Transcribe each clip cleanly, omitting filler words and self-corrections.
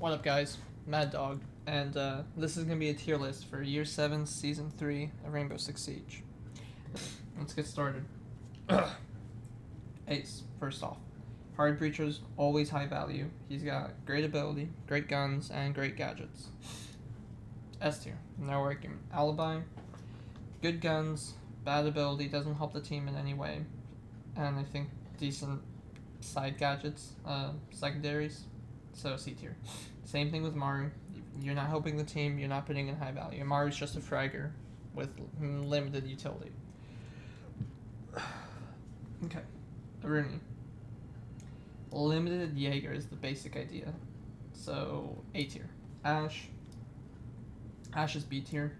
What up, guys? Mad Dog, and this is gonna be a tier list for Year 7, Season 3 of Rainbow Six Siege. Let's get started. Ace, first off. Hard Breacher's always high value. He's got great ability, great guns, and great gadgets. S tier, no working. Alibi, good guns, bad ability, doesn't help the team in any way, and I think decent side gadgets, secondaries, so C tier. Same thing with Maru. You're not helping the team, you're not putting in high value. Maru's just a fragger with limited utility. Okay, Aruni. Limited Jaeger is the basic idea, so A tier. Ashe is B tier.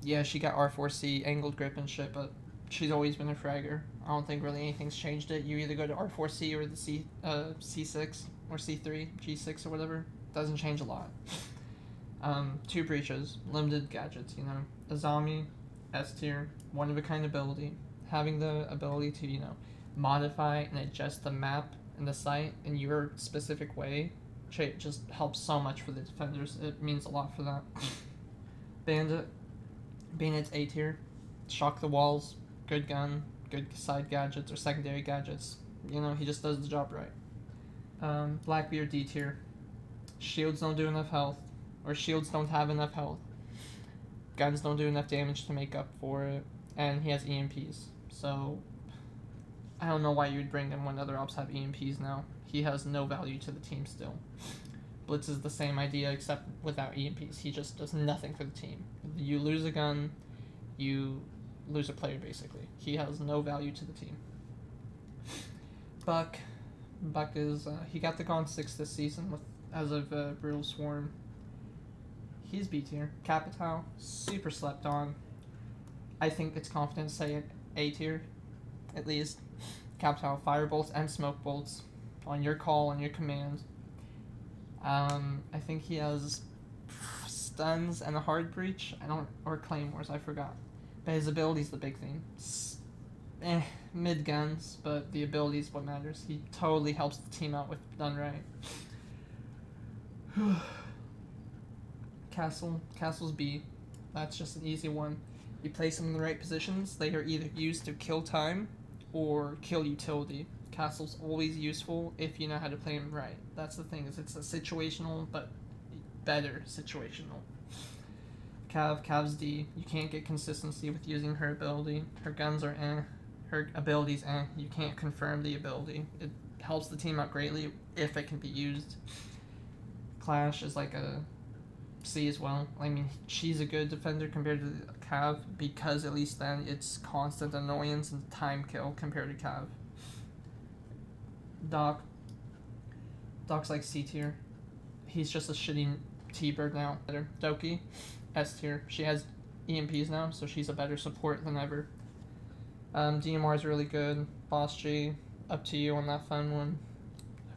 Yeah, she got R4C, angled grip and shit, but she's always been a fragger. I don't think really anything's changed it. You either go to R4C or the C6 or C3, G6 or whatever. Doesn't change a lot. Two breaches, limited gadgets, you know. Azami, S tier, one of a kind ability. Having the ability to, you know, modify and adjust the map and the site in your specific way just helps so much for the defenders. It means a lot for that. Bandit's A tier. Shock the walls, good gun, good side gadgets or secondary gadgets. You know, he just does the job right. Blackbeard D tier. Shields don't do enough health, or shields don't have enough health. Guns don't do enough damage to make up for it, and he has EMPs. So, I don't know why you would bring him when other ops have EMPs now. He has no value to the team still. Blitz is the same idea except without EMPs. He just does nothing for the team. You lose a gun, you lose a player basically. He has no value to the team. Buck is he got the Gaunt 6 this season with as of Brutal Swarm. He's B tier. Capitao, super slept on. I think it's confident to say it A tier, at least. Capitao, fire bolts and smoke bolts on your call, on your command. I think he has stuns and a hard breach. Or claymores, I forgot. But his ability's the big thing. Mid guns, but the ability's what matters. He totally helps the team out with done right. Castle's B. That's just an easy one. You place them in the right positions, they are either used to kill time or kill utility. Castle's always useful if you know how to play him right. That's the thing, is it's a situational, but better situational. Cav's D. You can't get consistency with using her ability. Her guns are her abilities You can't confirm the ability. It helps the team out greatly if it can be used. Clash is like a C as well. I mean, she's a good defender compared to Cav because at least then it's constant annoyance and time kill compared to Cav. Doc's like C tier. He's just a shitty T-bird now. Doki, S tier. She has EMPs now, so she's a better support than ever. DMR is really good. Boss G, up to you on that fun one.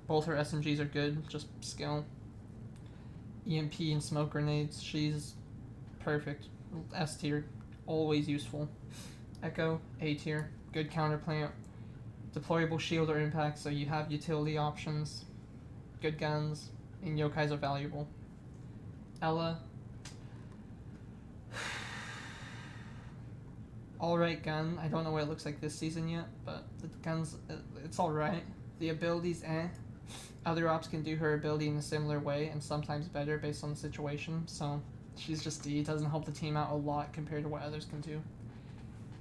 Both her SMGs are good, just skill. EMP and smoke grenades, she's perfect. S tier, always useful. Echo, A tier, good counterplant. Deployable shield or impact, so you have utility options. Good guns, and yokais are valuable. Ella, alright gun. I don't know what it looks like this season yet, but the guns, it's alright. The abilities, Other ops can do her ability in a similar way and sometimes better based on the situation, so she's just D. Doesn't help the team out a lot compared to what others can do.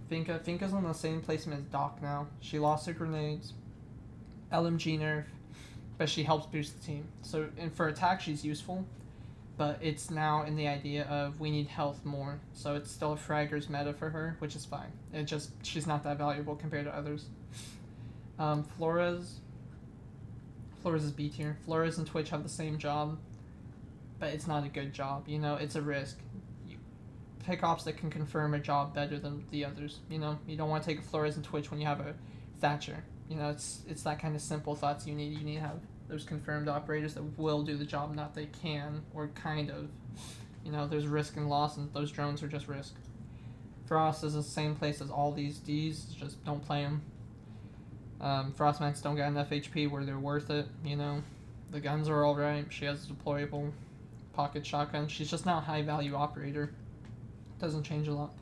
Finka's on the same placement as Doc now. She lost her grenades, LMG nerf, but she helps boost the team. So and for attack she's useful, but it's now in the idea of we need health more. So it's still a fragger's meta for her, which is fine. She's not that valuable compared to others. Flores is B tier. Flores and Twitch have the same job, but it's not a good job, you know, it's a risk. You pick ops that can confirm a job better than the others, you know? You don't want to take a Flores and Twitch when you have a Thatcher. You know, it's that kind of simple thoughts you need. You need to have those confirmed operators that will do the job, not they can, or kind of. You know, there's risk and loss, and those drones are just risk. Frost is the same place as all these Ds, just don't play them. Frostmans don't get enough HP where they're worth it, you know. The guns are alright. She has a deployable pocket shotgun. She's just not a high value operator. Doesn't change a lot.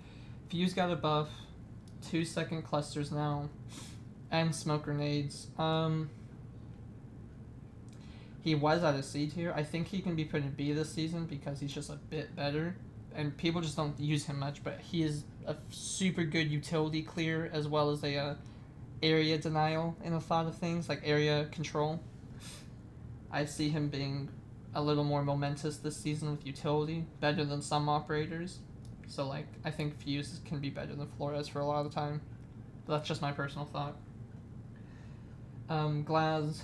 Fuse got a buff. 2-second clusters now. And smoke grenades. He was at a C tier. I think he can be put in B this season because he's just a bit better. And people just don't use him much, but he is a super good utility clear as well as a area denial in a lot of things, like area control. I see him being a little more momentous this season with utility, better than some operators. So, like, I think Fuse can be better than Flores for a lot of the time. But that's just my personal thought. Glaz,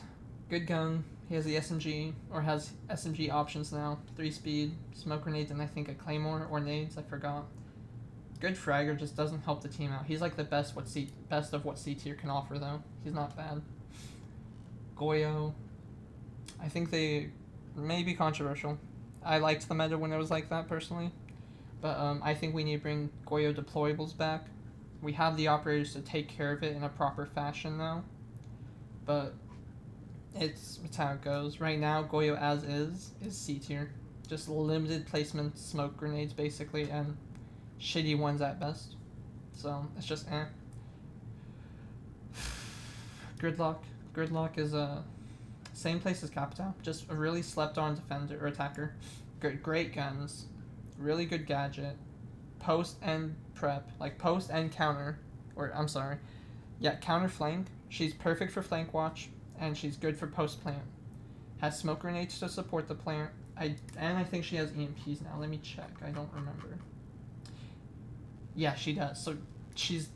good gun. He has the SMG, or has SMG options now. 3-speed, smoke grenades, and I think a claymore or nades, I forgot. Good fragger, just doesn't help the team out. He's like the best of what C tier can offer though. He's not bad. Goyo, I think they may be controversial. I liked the meta when it was like that personally. But I think we need to bring Goyo deployables back. We have the operators to take care of it in a proper fashion now. But it's how it goes. Right now, Goyo as is C tier. Just limited placement smoke grenades basically, and shitty ones at best. So it's just eh. Gridlock. Gridlock is same place as Capitao. Just a really slept on defender or attacker. Great guns. Really good gadget. Post and prep. Like post and counter. Or I'm sorry. Yeah, counter flank. She's perfect for flank watch. And she's good for post plant. Has smoke grenades to support the plant. I think she has EMPs now. Let me check. I don't remember. Yeah, she does. So she's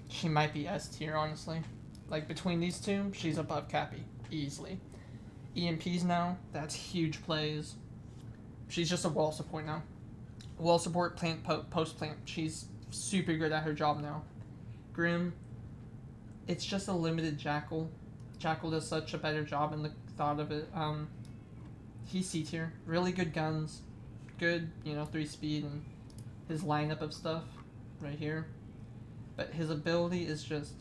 she might be S tier, honestly. Like between these two, she's above Cappy easily. EMPs now, that's huge plays. She's just a wall support now. Wall support, plant, post plant. She's super good at her job now. Grim, it's just a limited Jackal. Jackal does such a better job in the thought of it. He's C tier. Really good guns. Good, 3-speed and his lineup of stuff right here. But his ability is just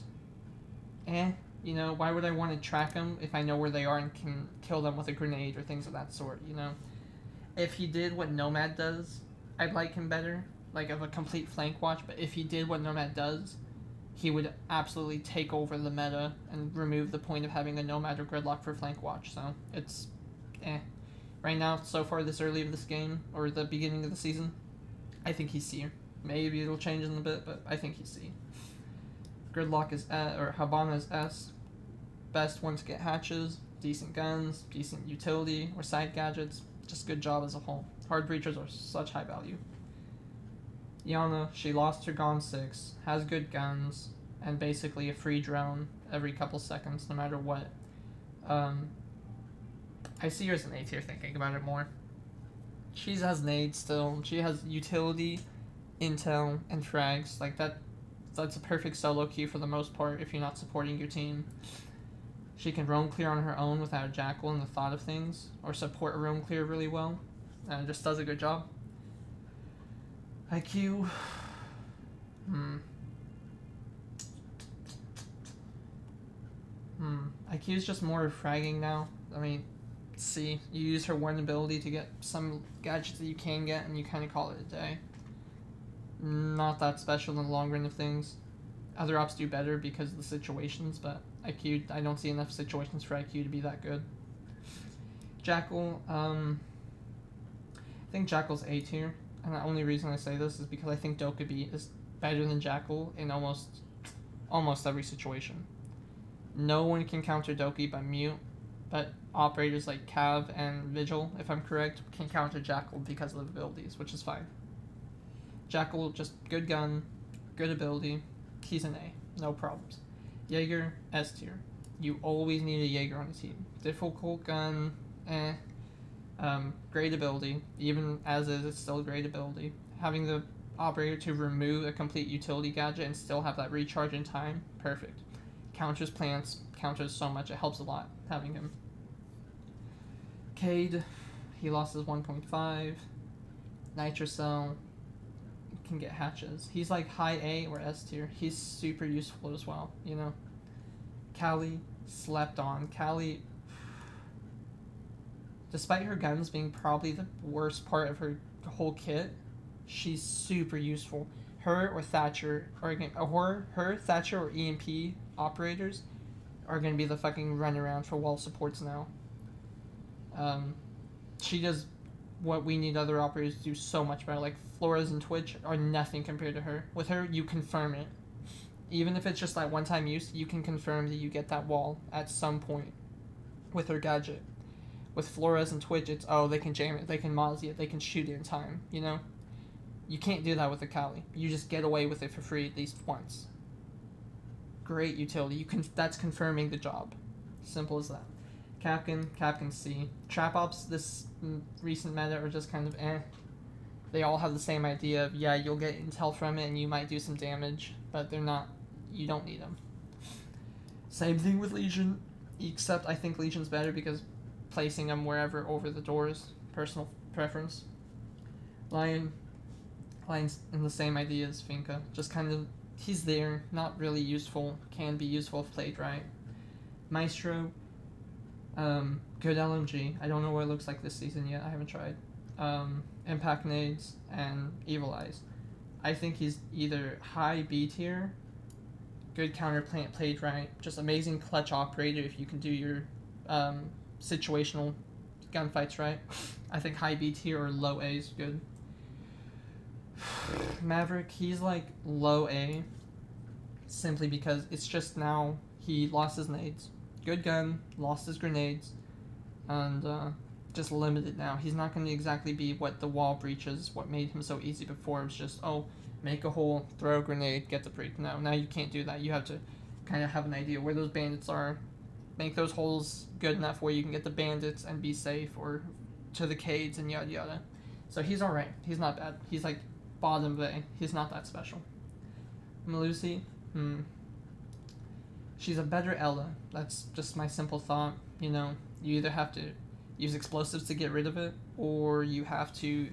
why would I want to track him if I know where they are and can kill them with a grenade or things of that sort, If he did what Nomad does, I'd like him better, like of a complete flank watch, but if he did what Nomad does, he would absolutely take over the meta and remove the point of having a Nomad or Gridlock for flank watch, so it's Right now, so far this early of this game, or the beginning of the season, I think he's C. Maybe it'll change in a bit, but I think he's C. Gridlock is or Habana is S. Best one to get hatches, decent guns, decent utility or side gadgets, just good job as a whole. Hard breachers are such high value. Yana, she lost her Gon 6, has good guns, and basically a free drone every couple seconds, no matter what. I see her as an A tier thinking about it more. She has nades still. She has utility, intel, and frags. Like that's a perfect solo queue for the most part if you're not supporting your team. She can roam clear on her own without a Jackal in the thought of things, or support a roam clear really well, and just does a good job. IQ. IQ is just more fragging now. I mean, C. You use her one ability to get some gadgets that you can get, and you kind of call it a day. Not that special in the long run of things. Other ops do better because of the situations, but IQ, I don't see enough situations for IQ to be that good. Jackal, I think Jackal's A tier, and the only reason I say this is because I think Dokkaebi is better than Jackal in almost every situation. No one can counter Doki by mute, but operators like Cav and Vigil, if I'm correct, can counter Jackal because of the abilities, which is fine. Jackal, just good gun, good ability, he's an A, no problems. Jaeger, S tier. You always need a Jaeger on the team. Difficult gun, great ability, even as is, it's still great ability. Having the operator to remove a complete utility gadget and still have that recharge in time, perfect. Counters plants, counters so much, it helps a lot having him. Cade, he lost his 1.5. Nitrocell, can get hatches. He's like high A or S tier. He's super useful as well, Callie, slept on. Callie, Despite her guns being probably the worst part of her whole kit, she's super useful. Her or Thatcher Thatcher or EMP operators are gonna be the fucking runaround for wall supports now. She does what we need other operators to do so much better. Like Flores and Twitch are nothing compared to her. With her, you confirm it. Even if it's just like one-time use, you can confirm that you get that wall at some point with her gadget. With Flores and Twitch, it's, oh, they can jam it, they can Mozzie it, they can shoot it in time, you know? You can't do that with a Kali. You just get away with it for free at least once. Great utility. That's confirming the job. Simple as that. Capcan C. Trap Ops this recent meta are just kind of eh. They all have the same idea of, yeah, you'll get intel from it and you might do some damage, but they're not, you don't need them. Same thing with Legion, except I think Legion's better because placing them wherever over the doors, personal preference. Lion's in the same idea as Finka, just kind of, he's there, not really useful, can be useful if played right. Maestro, good LMG. I don't know what it looks like this season yet, I haven't tried. Impact Nades and Evil Eyes. I think he's either high B tier, good counter played right, just amazing clutch operator if you can do your situational gunfights right. I think high B tier or low A is good. Maverick, he's like low A, simply because it's just now he lost his nades. Good gun, lost his grenades, and just limited now. He's not going to exactly be what the wall breaches, what made him so easy before. It was just, oh, make a hole, throw a grenade, get the breach. No, now you can't do that. You have to kind of have an idea where those bandits are, make those holes good enough where you can get the bandits and be safe, or to the cades and yada yada. So he's alright. He's not bad. He's like bottom bay. He's not that special. Melusi, she's a better Ela. That's just my simple thought. You know, you either have to use explosives to get rid of it, or you have to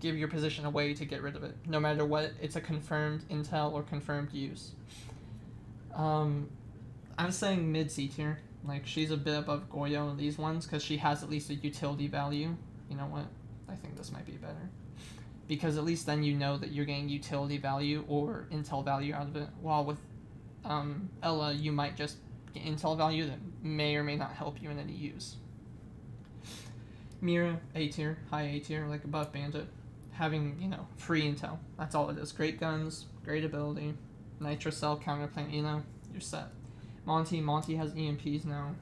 give your position away to get rid of it. No matter what, it's a confirmed intel or confirmed use. I'm saying mid C tier. Like, she's a bit above Goyo in these ones because she has at least a utility value. You know what? I think this might be better. Because at least then you know that you're getting utility value or intel value out of it. While with Ela, you might just get intel value that may or may not help you in any use. Mira, A tier, high A tier, like above Bandit. Having, you know, free intel. That's all it is. Great guns, great ability, Nitro Cell, counterplant, you know, you're set. Monty has EMPs now.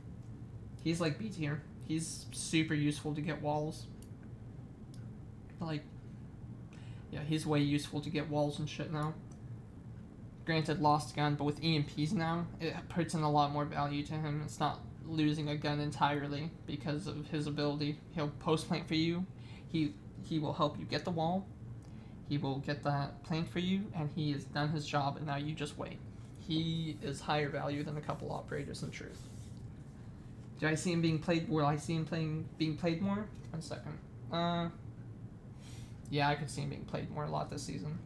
He's like B tier. He's super useful to get walls. Like, yeah, he's way useful to get walls and shit now. Granted, lost gun, but with EMPs now, it puts in a lot more value to him. It's not losing a gun entirely because of his ability. He'll post plant for you. He will help you get the wall. He will get that plant for you, and he has done his job, and now you just wait. He is higher value than a couple operators in truth. Do I see him being played? Will I see him being played more? 1 second. Yeah, I could see him being played more a lot this season.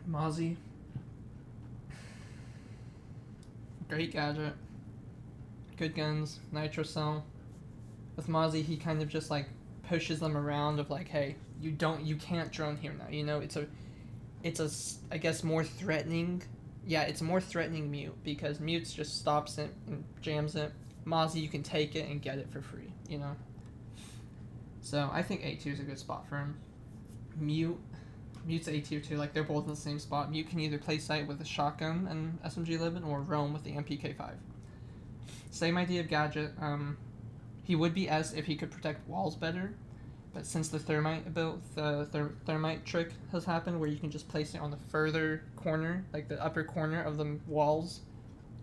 Mozzie. Great gadget. Good guns. Nitro Cell. With Mozzie, he kind of just like pushes them around of like, hey, you can't drone here now. You know, it's a I guess more threatening. Yeah, it's a more threatening mute because mutes just stops it and jams it. Mozzie, you can take it and get it for free, you know? So, I think A tier is a good spot for him. Mute's A tier too, like, they're both in the same spot. Mute can either play sight with a shotgun and SMG-11 or roam with the MPK5. Same idea of gadget. He would be S if he could protect walls better, but since the thermite thermite trick has happened where you can just place it on the further corner, like the upper corner of the walls,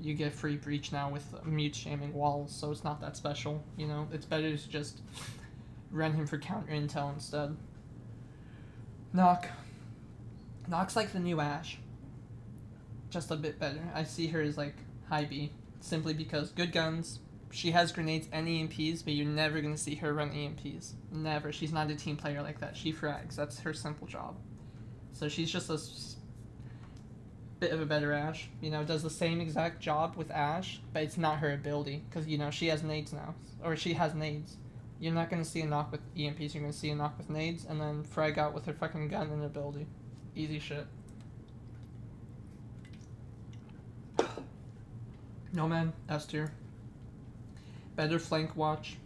you get free breach now with mute jamming walls, so it's not that special, you know? It's better to just run him for counter intel instead. Nock's like the new Ashe. Just a bit better. I see her as like high B, simply because good guns. She has grenades and EMPs, but you're never going to see her run EMPs. Never. She's not a team player like that. She frags. That's her simple job. So she's just bit of a better Ashe. You know, does the same exact job with Ashe, but it's not her ability because you know she has nades now, or she has nades. You're not gonna see a knock with EMPs. You're gonna see a knock with nades, and then frag out with her fucking gun and ability. Easy shit. Nomad, S tier. Better flank watch.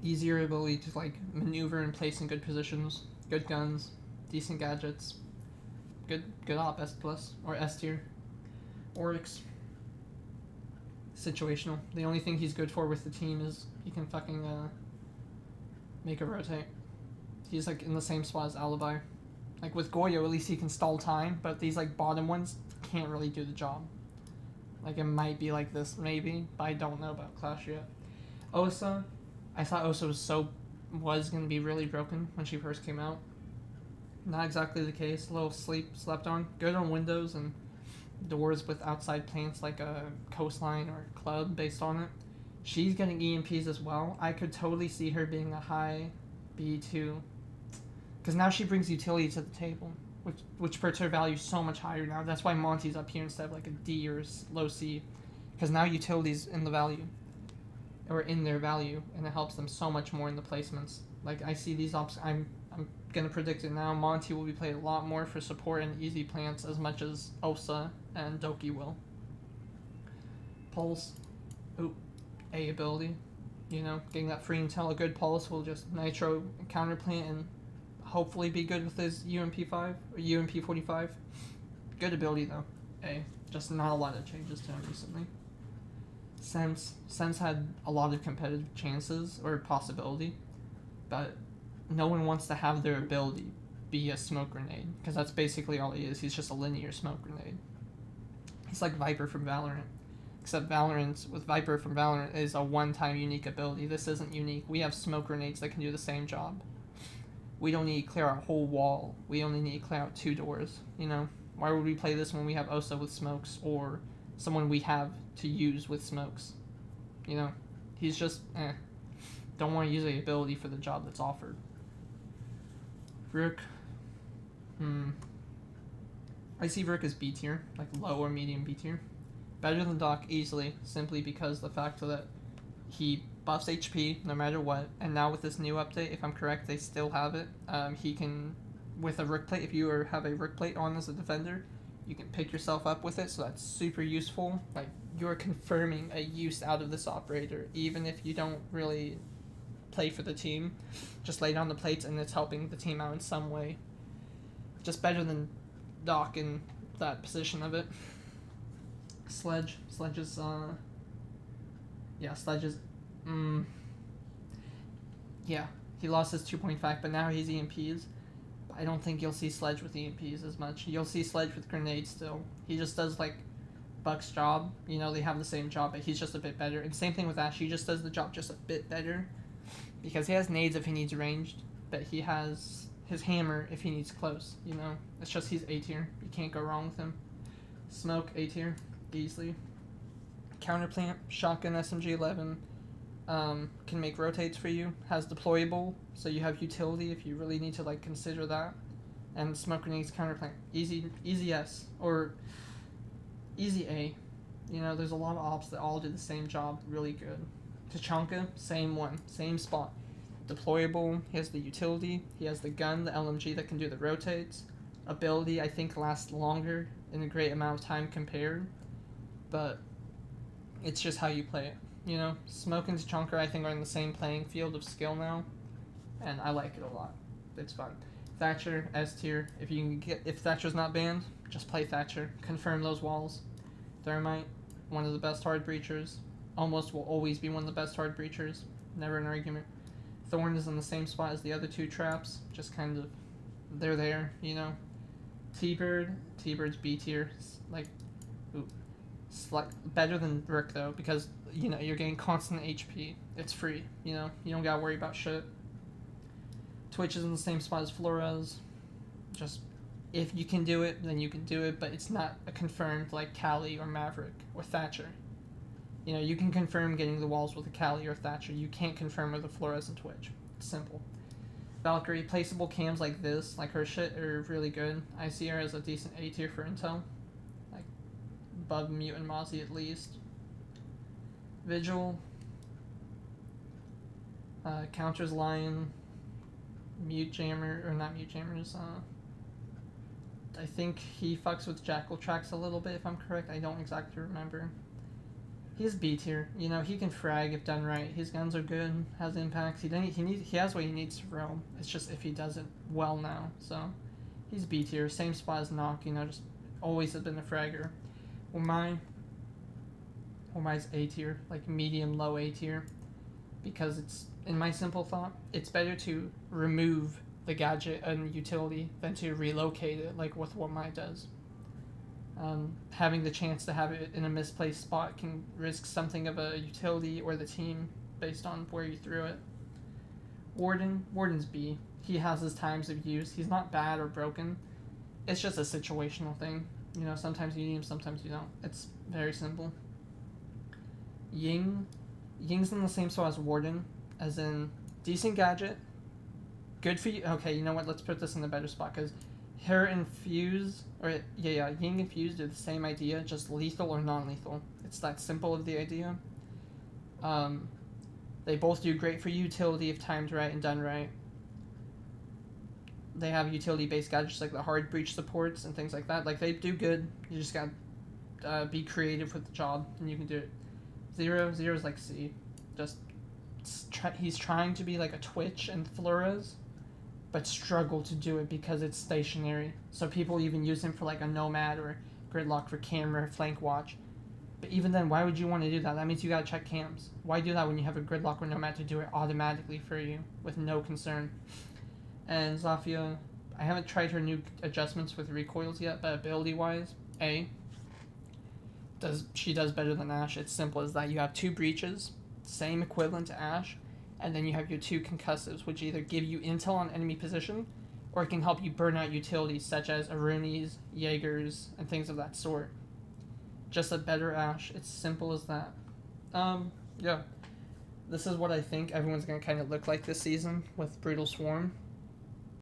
Easier ability to like maneuver and place in good positions. Good guns. Decent gadgets. Good op, S plus or S tier. Oryx. Situational. The only thing he's good for with the team is he can fucking make a rotate. He's like in the same spot as Alibi. Like with Goyo, at least he can stall time, but these like bottom ones can't really do the job. Like it might be like this maybe, but I don't know about Clash yet. Osa, I thought Osa was gonna be really broken when she first came out. Not exactly the case. A little slept on. Good on windows and doors with outside plants like a coastline or a club based on it. She's getting EMPs as well. I could totally see her being a high B2. Because now she brings utility to the table, which puts her value so much higher now. That's why Monty's up here instead of like a D or low C. Because now utility's in the value. Or in their value. And it helps them so much more in the placements. Like I see these ops, I'm gonna predict it now. Monty will be played a lot more for support and easy plants as much as Osa and Doki will. Pulse. Ooh. A ability. You know, getting that free intel. A good pulse will just nitro counter plant and hopefully be good with his UMP5 or UMP45. Good ability though. A. Just not a lot of changes to him recently. Sense had a lot of competitive chances or possibility, but no one wants to have their ability be a smoke grenade, because that's basically all he is. He's just a linear smoke grenade. He's like Viper from Valorant, except with Viper from Valorant is a one-time unique ability. This isn't unique. We have smoke grenades that can do the same job. We don't need to clear our whole wall. We only need to clear out 2 doors, you know? Why would we play this when we have Osa with smokes or someone we have to use with smokes? You know? He's just, don't want to use the ability for the job that's offered. Rook. I see Rook as B tier, like low or medium B tier. Better than Doc easily, simply because the fact that he buffs HP no matter what, and now with this new update, if I'm correct, they still have it. He can, with a Rook plate, if you have a Rook plate on as a defender, you can pick yourself up with it, so that's super useful. Like, you're confirming a use out of this operator, even if you don't really play for the team. Just lay down the plates and it's helping the team out in some way. Just better than Doc in that position of it. Sledge is yeah, he lost his 2.5, but now he's EMPs. But I don't think you'll see Sledge with EMPs as much. You'll see Sledge with grenades still. He just does like Buck's job. You know, they have the same job, but he's just a bit better. And same thing with Ashe. He just does the job just a bit better. Because he has nades if he needs ranged, but he has his hammer if he needs close, you know? It's just he's A tier. You can't go wrong with him. Smoke, A tier, easily. Counterplant, shotgun SMG-11, can make rotates for you. Has deployable, so you have utility if you really need to like consider that. And smoke grenades, counterplant, easy S, or easy A. You know, there's a lot of ops that all do the same job really good. Tachanka, same one, same spot. Deployable, he has the utility, he has the gun, the LMG that can do the rotates. Ability, I think, lasts longer in a great amount of time compared, but it's just how you play it, you know? Smoke and Tachanka, I think, are in the same playing field of skill now, and I like it a lot. It's fun. Thatcher, S tier. If Thatcher's not banned, just play Thatcher. Confirm those walls. Thermite, one of the best hard breachers. Almost will always be one of the best hard breachers. Never an argument. Thorn is in the same spot as the other 2 traps. Just kind of, they're there, you know. T-Bird's B tier. Like, better than Rook though, because, you know, you're getting constant HP. It's free, you know. You don't gotta worry about shit. Twitch is in the same spot as Flores. Just, if you can do it, then you can do it, but it's not a confirmed like Kali or Maverick or Thatcher. You know, you can confirm getting the walls with a Kali or Thatcher. You can't confirm with a Flores and Twitch. It's simple. Valkyrie, placeable cams like this, like her shit, are really good. I see her as a decent A tier for intel. Like, above Mutant Mozzie at least. Vigil. Counters Lion. Mute Jammer, or not Mute Jammers, I think he fucks with Jackal Tracks a little bit, if I'm correct. I don't exactly remember. He's B tier. You know, he can frag if done right. His guns are good, has impacts. He has what he needs to roam. It's just if he does it well now. So, he's B tier. Same spot as Nock, you know, just always has been a fragger. Umai's A tier, like medium low A tier. Because it's, in my simple thought, it's better to remove the gadget and utility than to relocate it, like with what Mai does. Having the chance to have it in a misplaced spot can risk something of a utility or the team based on where you threw it. Warden's B. He has his times of use. He's not bad or broken. It's just a situational thing. You know, sometimes you need him, sometimes you don't. It's very simple. Ying's in the same spot as Warden, as in decent gadget, good for you. Okay, you know what? Let's put this in a better spot because her and Fuse, Ying and Fuse do the same idea, just lethal or non-lethal. It's that simple of the idea. They both do great for utility if timed right and done right. They have utility-based gadgets like the hard breach supports and things like that. Like, they do good. You just gotta be creative with the job, and you can do it. Zero's like C. Just he's trying to be like a Twitch and Flores, but struggle to do it because it's stationary. So people even use him for like a Nomad or Gridlock for camera, flank watch. But even then, why would you want to do that? That means you gotta check cams. Why do that when you have a Gridlock or Nomad to do it automatically for you with no concern? And Zafia, I haven't tried her new adjustments with recoils yet, but ability-wise, A. She does better than Ashe. It's simple as that. You have 2 breaches, same equivalent to Ashe, and then you have your 2 concussives, which either give you intel on enemy position, or it can help you burn out utilities such as Arunis, Jaegers, and things of that sort. Just a better Ashe. It's simple as that. Yeah. This is what I think everyone's going to kind of look like this season with Brutal Swarm.